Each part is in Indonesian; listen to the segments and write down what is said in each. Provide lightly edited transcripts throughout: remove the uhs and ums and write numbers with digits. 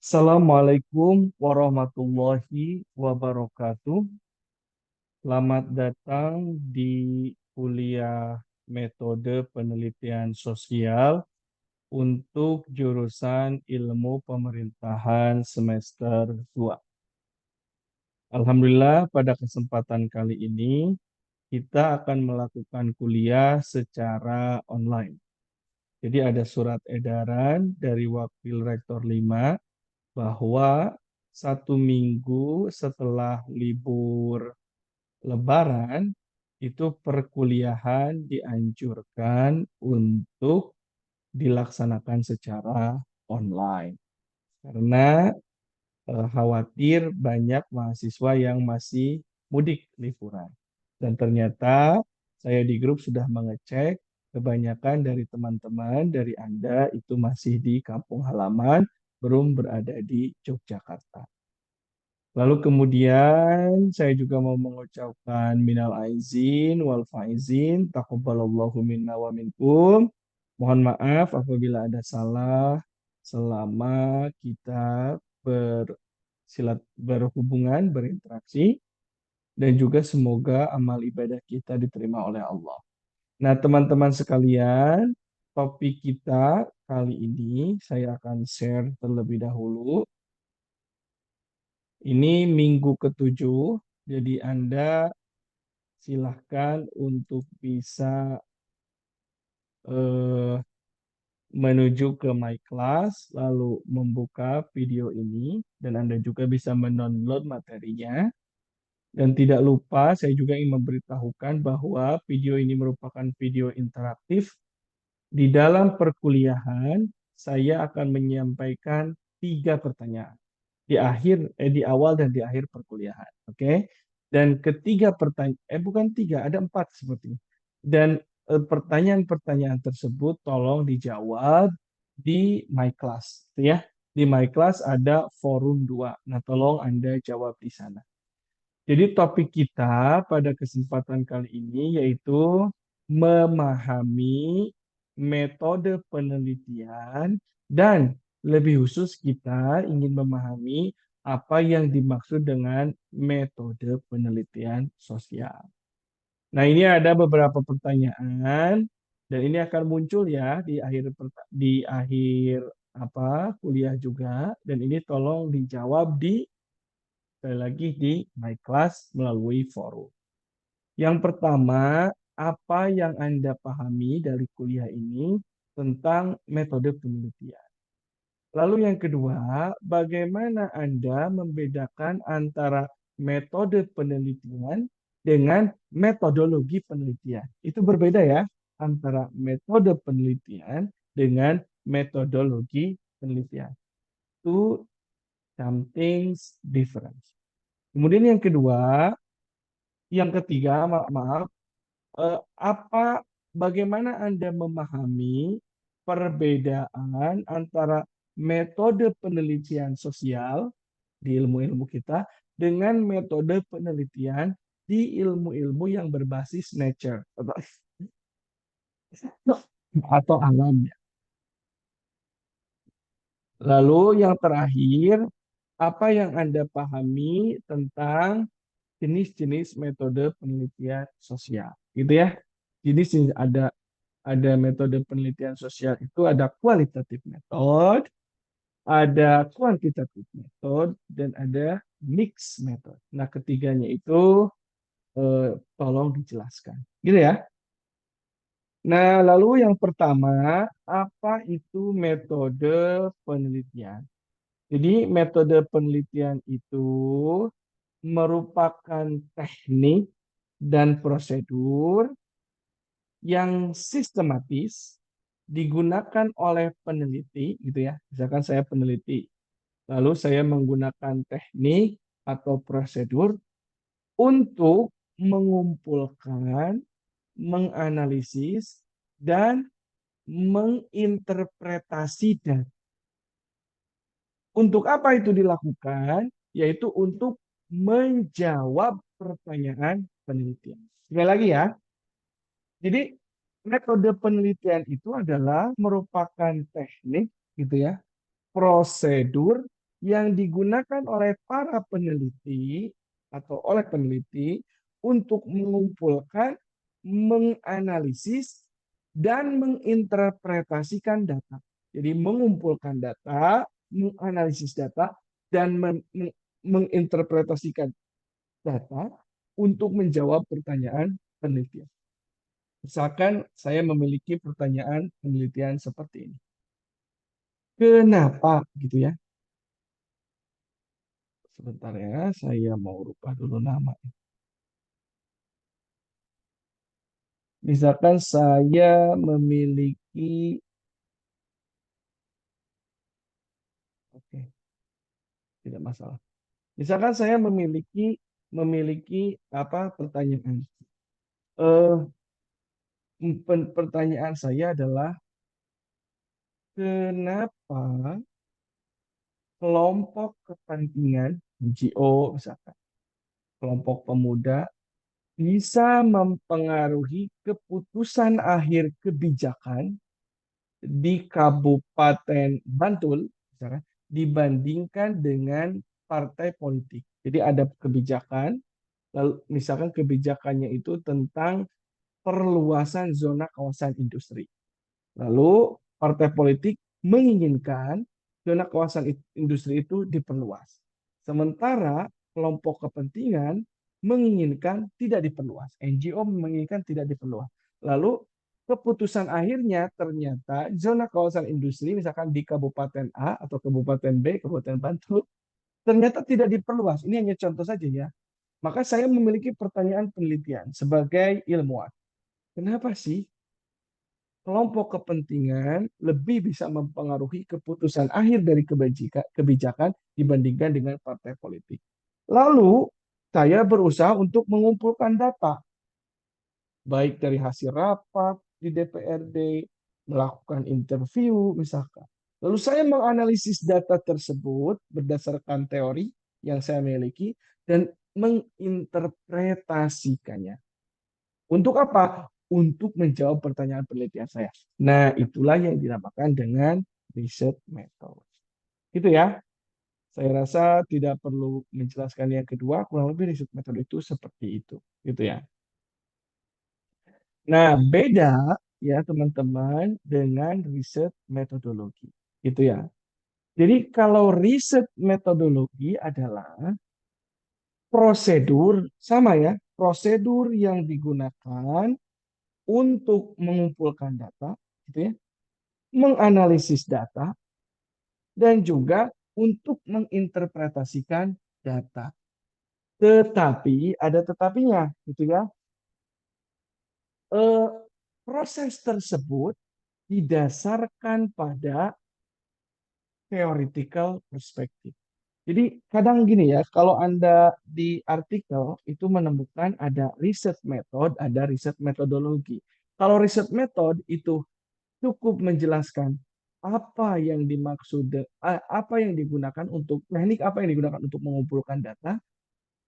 Assalamualaikum warahmatullahi wabarakatuh. Selamat datang di kuliah metode penelitian sosial untuk jurusan ilmu pemerintahan semester 2. Alhamdulillah pada kesempatan kali ini kita akan melakukan kuliah secara online. Jadi ada surat edaran dari Wakil Rektor 5 bahwa 1 minggu setelah libur Lebaran itu perkuliahan dianjurkan untuk dilaksanakan secara online karena khawatir banyak mahasiswa yang masih mudik liburan. Dan ternyata saya di grup sudah mengecek kebanyakan dari teman-teman dari Anda itu masih di kampung halaman, belum berada di Yogyakarta. Lalu kemudian saya juga mau mengucapkan minal aizin wal faizin, taqabbalallahu minna wa minkum. Mohon maaf apabila ada salah selama kita berhubungan, berinteraksi, dan juga semoga amal ibadah kita diterima oleh Allah. Nah, teman-teman sekalian, topik kita kali ini saya akan share terlebih dahulu. Ini minggu ketujuh, jadi Anda silahkan untuk bisa eh, menuju ke My Class, lalu membuka video ini, dan Anda juga bisa mendownload materinya. Dan tidak lupa, saya juga ingin memberitahukan bahwa video ini merupakan video interaktif. Di dalam perkuliahan, saya akan menyampaikan 3 pertanyaan di awal dan di akhir perkuliahan, oke? Dan ketiga pertanyaan, bukan tiga, ada 4 sepertinya. Dan pertanyaan-pertanyaan tersebut tolong dijawab di My Class, ya. Di My Class ada forum 2. Nah, tolong Anda jawab di sana. Jadi topik kita pada kesempatan kali ini yaitu memahami metode penelitian dan lebih khusus kita ingin memahami apa yang dimaksud dengan metode penelitian sosial. Nah, ini ada beberapa pertanyaan dan ini akan muncul ya di akhir kuliah juga, dan ini tolong dijawab sekali lagi di My Class melalui forum. Yang pertama, apa yang Anda pahami dari kuliah ini tentang metode penelitian? Lalu yang kedua, bagaimana Anda membedakan antara metode penelitian dengan metodologi penelitian? Itu berbeda ya, antara metode penelitian dengan metodologi penelitian. Itu something different. Kemudian yang ketiga, maaf, bagaimana Anda memahami perbedaan antara metode penelitian sosial di ilmu-ilmu kita dengan metode penelitian di ilmu-ilmu yang berbasis nature atau alam. Lalu yang terakhir, apa yang Anda pahami tentang jenis-jenis metode penelitian sosial, gitu ya. Jadi ada metode penelitian sosial itu ada kualitatif metode, ada kuantitatif metode, dan ada mix metode. Nah, ketiganya itu tolong dijelaskan, gitu ya. Nah, lalu yang pertama, apa itu metode penelitian? Jadi, metode penelitian itu merupakan teknik dan prosedur yang sistematis digunakan oleh peneliti, gitu ya. Misalkan saya peneliti, lalu saya menggunakan teknik atau prosedur untuk mengumpulkan, menganalisis, dan menginterpretasi data. Untuk apa itu dilakukan? Yaitu untuk menjawab pertanyaan penelitian. Sekali lagi ya, jadi metode penelitian itu adalah merupakan teknik, gitu ya, prosedur yang digunakan oleh para peneliti atau oleh peneliti untuk mengumpulkan, menganalisis, dan menginterpretasikan data. Jadi mengumpulkan data, menganalisis data, dan menginterpretasikan data untuk menjawab pertanyaan penelitian. Misalkan saya memiliki pertanyaan penelitian seperti ini. Kenapa gitu ya? Sebentar ya, saya mau rubah dulu nama. Misalkan saya memiliki, oke, tidak masalah. Misalkan saya memiliki memiliki apa pertanyaan. Eh, Pertanyaan saya adalah kenapa kelompok kepentingan NGO misalkan kelompok pemuda bisa mempengaruhi keputusan akhir kebijakan di Kabupaten Bantul misalkan, dibandingkan dengan partai politik. Jadi ada kebijakan, lalu misalkan kebijakannya itu tentang perluasan zona kawasan industri. Lalu partai politik menginginkan zona kawasan industri itu diperluas. Sementara kelompok kepentingan menginginkan tidak diperluas. NGO menginginkan tidak diperluas. Lalu keputusan akhirnya ternyata zona kawasan industri misalkan di Kabupaten A atau Kabupaten B, Kabupaten Bantul, ternyata tidak diperluas. Ini hanya contoh saja ya. Maka saya memiliki pertanyaan penelitian sebagai ilmuwan. Kenapa sih kelompok kepentingan lebih bisa mempengaruhi keputusan akhir dari kebijakan dibandingkan dengan partai politik? Lalu, saya berusaha untuk mengumpulkan data, baik dari hasil rapat di DPRD, melakukan interview misalkan. Lalu saya menganalisis data tersebut berdasarkan teori yang saya miliki dan menginterpretasikannya. Untuk apa? Untuk menjawab pertanyaan penelitian saya. Nah, itulah yang dinamakan dengan riset method. Itu ya. Saya rasa tidak perlu menjelaskan yang kedua, kurang lebih riset method itu seperti itu. Gitu ya. Nah, beda ya teman-teman dengan riset metodologi. Gitu ya. Jadi kalau riset metodologi adalah prosedur sama ya, prosedur yang digunakan untuk mengumpulkan data, gitu ya, menganalisis data, dan juga untuk menginterpretasikan data. Tetapi ada tetapinya, gitu ya. Eh, Proses tersebut didasarkan pada theoretical perspective. Jadi kadang gini ya, kalau Anda di artikel itu menemukan ada riset method, ada riset metodologi. Kalau riset method itu cukup menjelaskan apa yang dimaksud, apa yang digunakan untuk teknik apa yang digunakan untuk mengumpulkan data,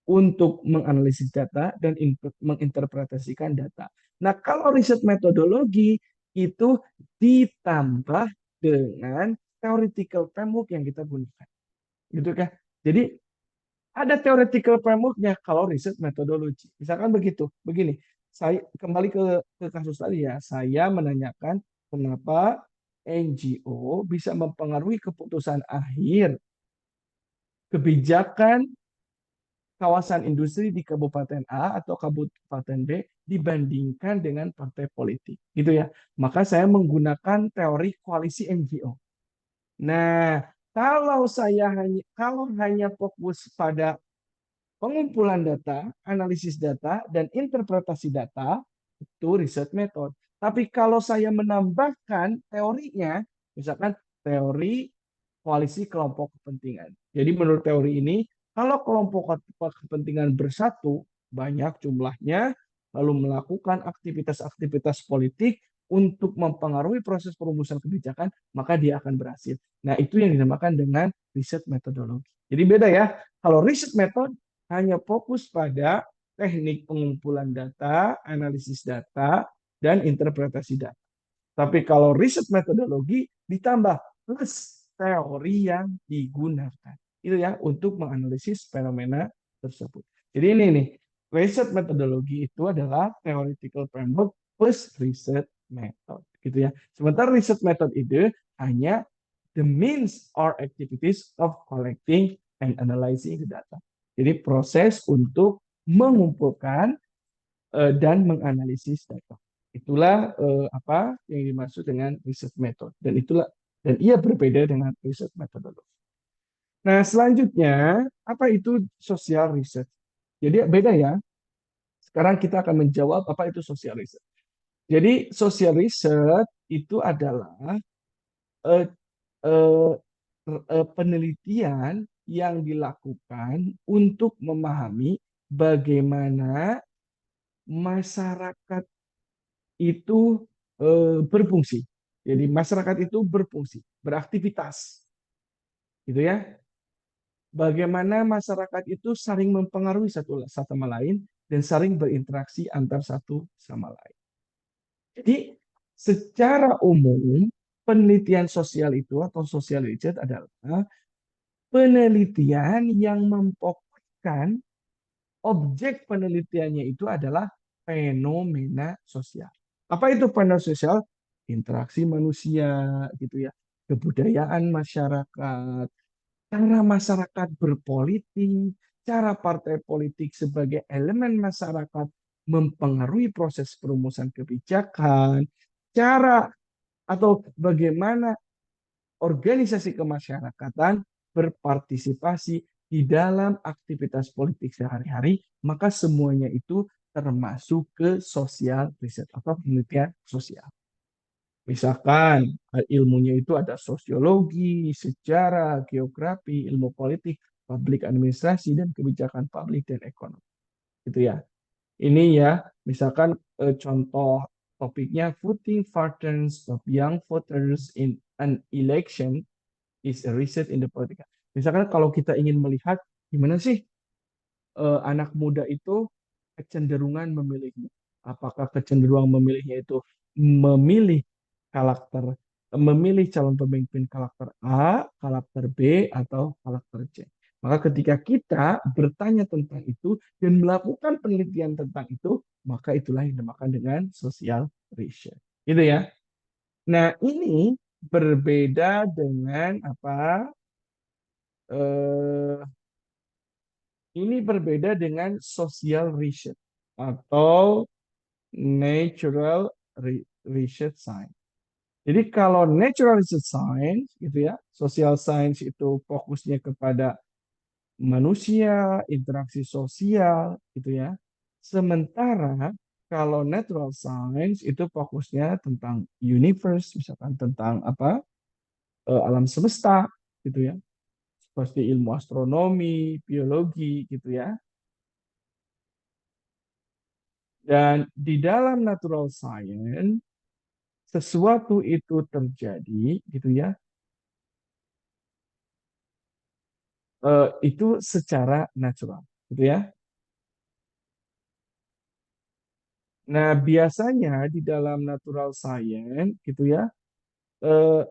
untuk menganalisis data dan menginterpretasikan data. Nah, kalau riset metodologi itu ditambah dengan theoretical framework yang kita gunakan, gitu kan? Jadi ada theoretical frameworknya kalau riset metodologi. Misalkan begitu, begini. Saya kembali ke kasus tadi ya. Saya menanyakan kenapa NGO bisa mempengaruhi keputusan akhir kebijakan kawasan industri di Kabupaten A atau Kabupaten B dibandingkan dengan partai politik, gitu ya. Maka saya menggunakan teori koalisi NGO. Nah, kalau hanya fokus pada pengumpulan data, analisis data, dan interpretasi data, itu riset method. Tapi kalau saya menambahkan teorinya, misalkan teori koalisi kelompok kepentingan. Jadi menurut teori ini, kalau kelompok kepentingan bersatu, banyak jumlahnya, lalu melakukan aktivitas-aktivitas politik untuk mempengaruhi proses perumusan kebijakan, maka dia akan berhasil. Nah, itu yang dinamakan dengan riset metodologi. Jadi beda ya. Kalau riset metode hanya fokus pada teknik pengumpulan data, analisis data, dan interpretasi data. Tapi kalau riset metodologi ditambah plus teori yang digunakan. itu ya untuk menganalisis fenomena tersebut. Jadi ini nih, riset metodologi itu adalah theoretical framework plus research method gitu ya. Sementara riset method itu hanya the means or activities of collecting and analyzing the data. Jadi proses untuk mengumpulkan dan menganalisis data. Itulah apa yang dimaksud dengan research method dan ia berbeda dengan research methodology. Nah, selanjutnya apa itu social research? Jadi beda ya. Sekarang kita akan menjawab apa itu social research. Jadi social research itu adalah eh, eh, penelitian yang dilakukan untuk memahami bagaimana masyarakat itu berfungsi. Jadi masyarakat itu berfungsi, beraktivitas, gitu ya. Bagaimana masyarakat itu saling mempengaruhi satu sama lain dan saling berinteraksi antar satu sama lain. Jadi secara umum penelitian sosial itu atau social research adalah penelitian yang memfokuskan objek penelitiannya itu adalah fenomena sosial. Apa itu fenomena sosial? Interaksi manusia, gitu ya, kebudayaan masyarakat, cara masyarakat berpolitik, cara partai politik sebagai elemen masyarakat mempengaruhi proses perumusan kebijakan, cara atau bagaimana organisasi kemasyarakatan berpartisipasi di dalam aktivitas politik sehari-hari, maka semuanya itu termasuk ke social riset atau penelitian sosial. Misalkan ilmunya itu ada sosiologi, sejarah, geografi, ilmu politik, publik administrasi, dan kebijakan publik dan ekonomi. Gitu ya. Ini ya, misalkan contoh topiknya voting patterns of young voters in an election is a research in the political. Misalkan kalau kita ingin melihat gimana sih anak muda itu kecenderungan memilihnya. Apakah kecenderungan memilihnya itu memilih karakter, memilih calon pemimpin karakter A, karakter B, atau karakter C. Maka ketika kita bertanya tentang itu dan melakukan penelitian tentang itu, maka itulah yang dinamakan dengan social research. Gitu ya. Nah, ini berbeda dengan apa? Eh, ini berbeda dengan social research atau natural research science. Jadi kalau natural research science gitu ya, social science itu fokusnya kepada manusia, interaksi sosial gitu ya. Sementara kalau natural science itu fokusnya tentang universe, misalkan tentang apa? Alam semesta gitu ya. Seperti ilmu astronomi, biologi gitu ya. Dan di dalam natural science, sesuatu itu terjadi, gitu ya, itu secara natural, gitu ya. Nah, biasanya di dalam natural science, gitu ya, eh,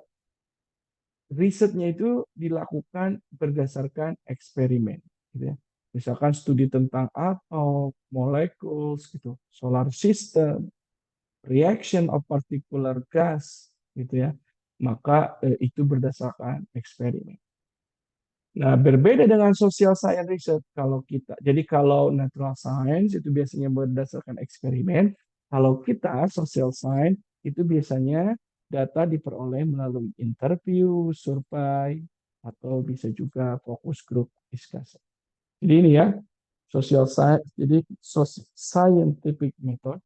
risetnya itu dilakukan berdasarkan eksperimen, gitu ya. Misalkan studi tentang atom, molekul, gitu, solar system, reaction of particular gas, gitu ya. Maka itu berdasarkan eksperimen. Nah, berbeda dengan social science research kalau kita. Jadi kalau natural science itu biasanya berdasarkan eksperimen, kalau kita social science itu biasanya data diperoleh melalui interview, survei, atau bisa juga fokus group discussion. Jadi ini ya, social science. Jadi scientific method,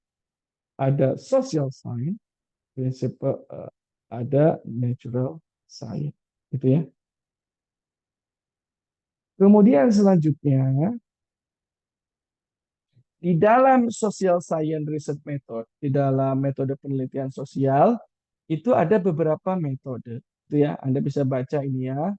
ada social science, prinsip ada natural science, gitu ya. Kemudian selanjutnya, di dalam social science research method, di dalam metode penelitian sosial, itu ada beberapa metode. Itu ya, Anda bisa baca ini ya,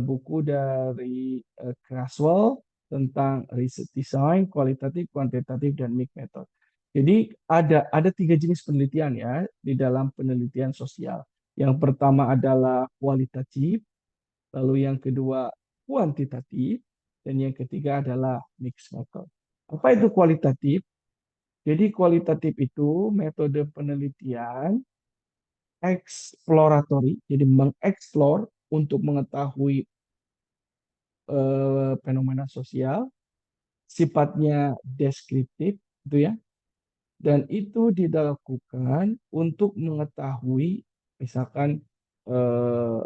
buku dari Creswell tentang research design, kualitatif, kuantitatif, dan mixed method. Jadi ada tiga jenis penelitian ya di dalam penelitian sosial. Yang pertama adalah kualitatif, lalu yang kedua kuantitatif, dan yang ketiga adalah mixed method. Apa itu kualitatif? Jadi kualitatif itu metode penelitian eksploratory, jadi mengeksplor untuk mengetahui fenomena sosial, sifatnya deskriptif, gitu ya. Dan itu dilakukan untuk mengetahui, misalkan eh,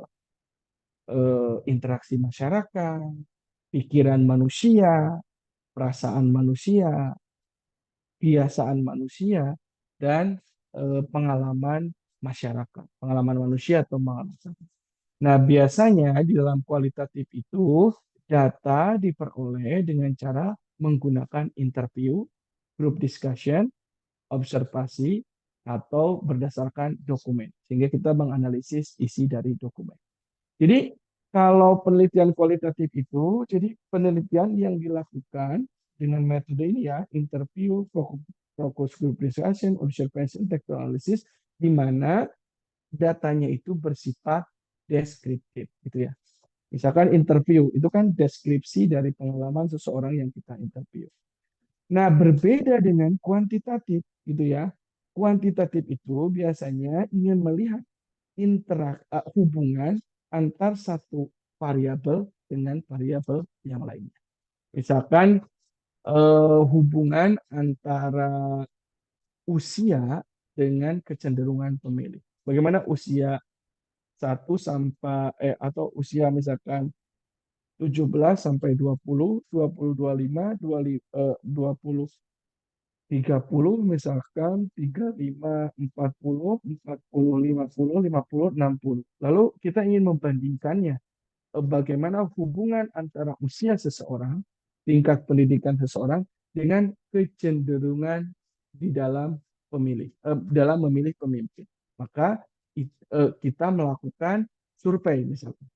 interaksi masyarakat, pikiran manusia, perasaan manusia, kebiasaan manusia, dan pengalaman masyarakat, pengalaman manusia atau pengalaman masyarakat. Nah, biasanya di dalam kualitatif itu data diperoleh dengan cara menggunakan interview, group discussion, observasi, atau berdasarkan dokumen. Sehingga kita menganalisis isi dari dokumen. Jadi kalau penelitian kualitatif itu, jadi penelitian yang dilakukan dengan metode ini ya, interview, focus group discussion, observation, textual analysis, di mana datanya itu bersifat deskriptif, gitu ya. Misalkan interview, itu kan deskripsi dari pengalaman seseorang yang kita interview. Nah, berbeda dengan kuantitatif, gitu ya. Kuantitatif itu biasanya ingin melihat hubungan antar satu variabel dengan variabel yang lainnya. Misalkan hubungan antara usia dengan kecenderungan pemilih. Bagaimana usia 1 sampai atau usia misalkan 17 sampai 20, 20 25, 20 30 misalkan 35 40 40 50 50 60. Lalu kita ingin membandingkannya bagaimana hubungan antara usia seseorang, tingkat pendidikan seseorang dengan kecenderungan di dalam dalam memilih pemimpin. Maka kita melakukan survei misalnya,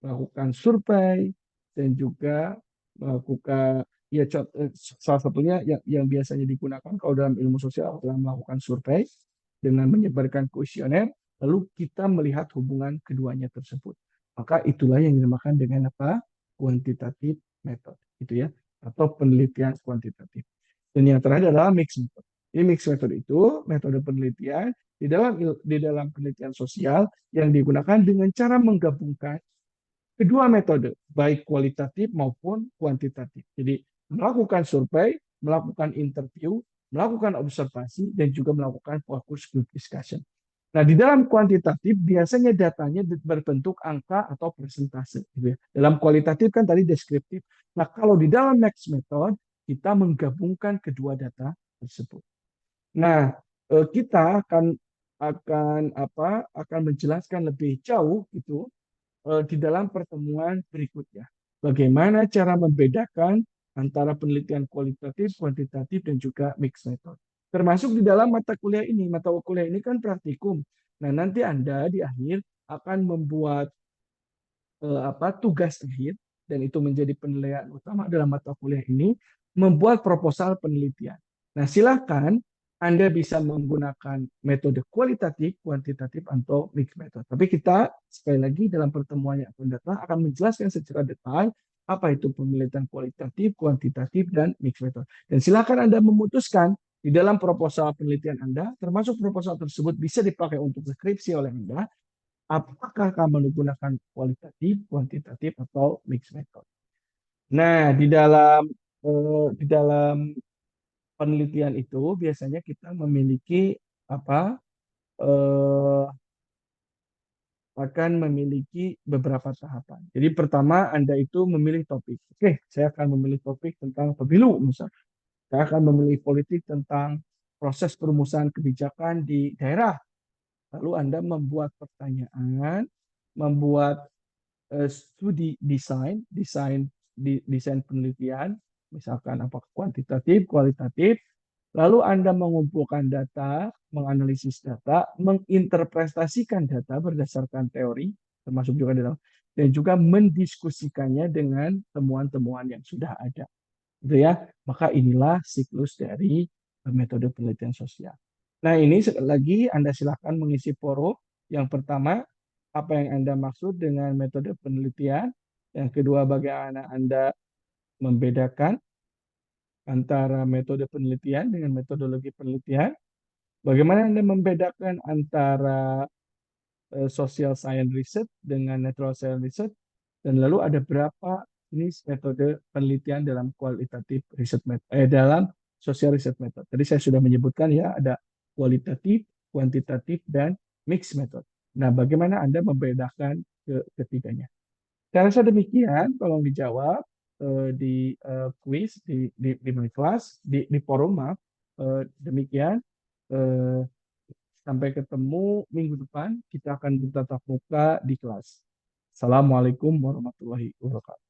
melakukan survei dan juga melakukan ya salah satunya yang biasanya digunakan kalau dalam ilmu sosial adalah melakukan survei dengan menyebarkan kuesioner lalu kita melihat hubungan keduanya tersebut. Maka itulah yang dinamakan dengan apa? Quantitative method, gitu ya, atau penelitian kuantitatif. Dan yang terakhir adalah mixed method. Ini mixed method itu metode penelitian di dalam penelitian sosial yang digunakan dengan cara menggabungkan kedua metode, baik kualitatif maupun kuantitatif. Jadi melakukan survei, melakukan interview, melakukan observasi, dan juga melakukan fokus group discussion. Nah, di dalam kuantitatif biasanya datanya berbentuk angka atau persentase. Gitu ya. Dalam kualitatif kan tadi deskriptif. Nah, kalau di dalam next method, kita menggabungkan kedua data tersebut. Nah, kita akan menjelaskan lebih jauh gitu di dalam pertemuan berikutnya. Bagaimana cara membedakan antara penelitian kualitatif, kuantitatif, dan juga mixed method. Termasuk di dalam mata kuliah ini. Mata kuliah ini kan praktikum. Nah, nanti Anda di akhir akan membuat tugas akhir, dan itu menjadi penilaian utama dalam mata kuliah ini, membuat proposal penelitian. Nah, silakan Anda bisa menggunakan metode kualitatif, kuantitatif, atau mixed method. Tapi kita, sekali lagi, dalam pertemuan yang akan datang, akan menjelaskan secara detail apa itu penelitian kualitatif, kuantitatif, dan mixed method. Dan silakan Anda memutuskan di dalam proposal penelitian Anda, termasuk proposal tersebut bisa dipakai untuk skripsi oleh Anda, apakah kamu menggunakan kualitatif, kuantitatif, atau mixed method. Nah, di dalam penelitian itu biasanya kita memiliki apa? eh, akan memiliki beberapa tahapan. Jadi pertama Anda itu memilih topik. Oke, saya akan memilih topik tentang pemilu misalnya. Saya akan memilih politik tentang proses perumusan kebijakan di daerah. Lalu Anda membuat pertanyaan, membuat studi desain penelitian, misalkan apakah kuantitatif, kualitatif, lalu Anda mengumpulkan data, menganalisis data, menginterpretasikan data berdasarkan teori, termasuk juga dalam, dan juga mendiskusikannya dengan temuan-temuan yang sudah ada. Gitu ya. Maka inilah siklus dari metode penelitian sosial. Nah, ini sekali lagi Anda silakan mengisi forum. Yang pertama, apa yang Anda maksud dengan metode penelitian? Yang kedua, bagaimana Anda membedakan antara metode penelitian dengan metodologi penelitian. Bagaimana Anda membedakan antara social science research dengan natural science research, dan lalu ada berapa jenis metode penelitian dalam kualitatif dalam social research method. Tadi saya sudah menyebutkan ya, ada kualitatif, kuantitatif, dan mixed method. Nah, bagaimana Anda membedakan ketiganya? Saya rasa demikian, tolong dijawab di quiz, di kelas, di forum, maaf. Demikian. Eh, Sampai ketemu minggu depan, kita akan bertatap muka di kelas. Assalamualaikum warahmatullahi wabarakatuh.